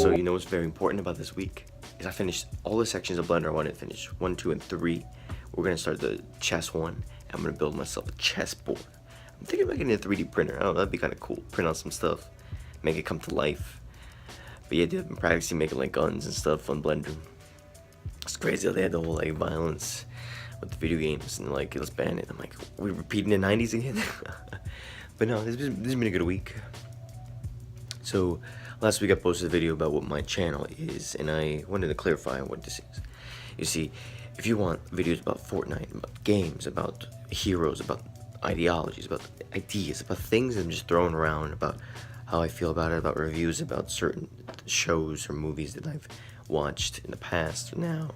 Also, you know what's very important about this week? Is I finished all the sections of Blender I wanted to finish. 1, 2, and 3. We're gonna start the chess one. I'm gonna build myself a chessboard. I'm thinking about getting a 3D printer. Oh, that'd be kind of cool. Print out some stuff, make it come to life. But yeah, dude, I've been practicing making like guns and stuff on Blender. It's crazy how they had the whole like violence with the video games and like let's ban it. I'm like, we're repeating the 90s again. But no, this has been a good week. So last week I posted a video about what my channel is, and I wanted to clarify what this is. You see, if you want videos about Fortnite, about games, about heroes, about ideologies, about ideas, about things I'm just throwing around, about how I feel about it, about reviews, about certain shows or movies that I've watched in the past or now,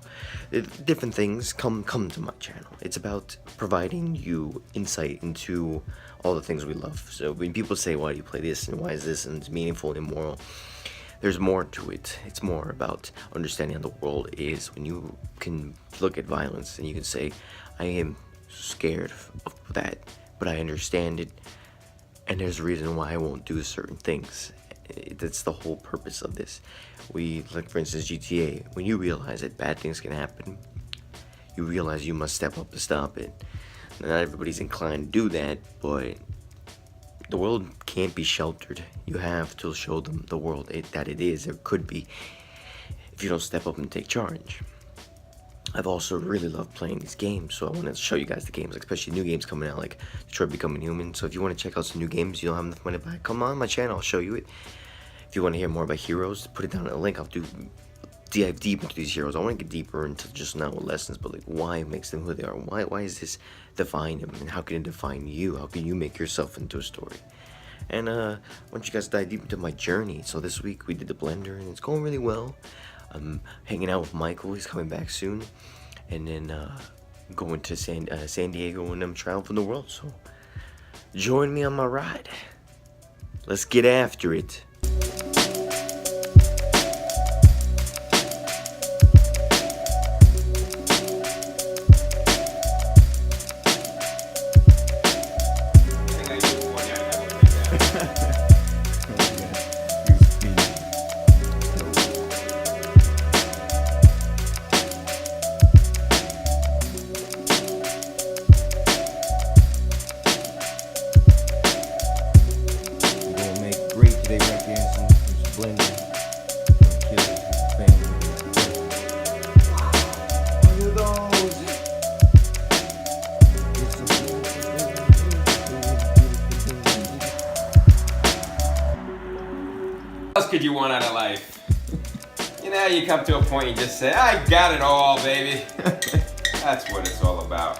different things come to my channel. It's about providing you insight into all the things we love. So when people say, why do you play this and why is this and it's meaningful and immoral, there's more to it. It's more about understanding how the world is. When you can look at violence and you can say, I am scared of that, but I understand it, and there's a reason why I won't do certain things. That's the whole purpose of this. Like for instance, GTA, when you realize that bad things can happen, you realize you must step up to stop it. Not everybody's inclined to do that, but the world can't be sheltered. You have to show them the world that it is, or could be, if you don't step up and take charge. I've also really loved playing these games, so I want to show you guys the games, like especially new games coming out, like Detroit Becoming Human. So if you want to check out some new games, you don't have enough money to buy, come on my channel, I'll show you it. If you want to hear more about heroes, put it down in a link. I'll dive deep into these heroes. I want to get deeper into just not what lessons, but like why it makes them who they are. Why is this define them, and how can it define you? How can you make yourself into a story? And I want you guys to dive deep into my journey. So this week we did the Blender, and it's going really well. I'm hanging out with Michael. He's coming back soon, and then going to San Diego, and I'm traveling the world. So join me on my ride. Let's get after it. What else could you want out of life? You know, you come to a point you just say, I got it all, baby. That's what it's all about.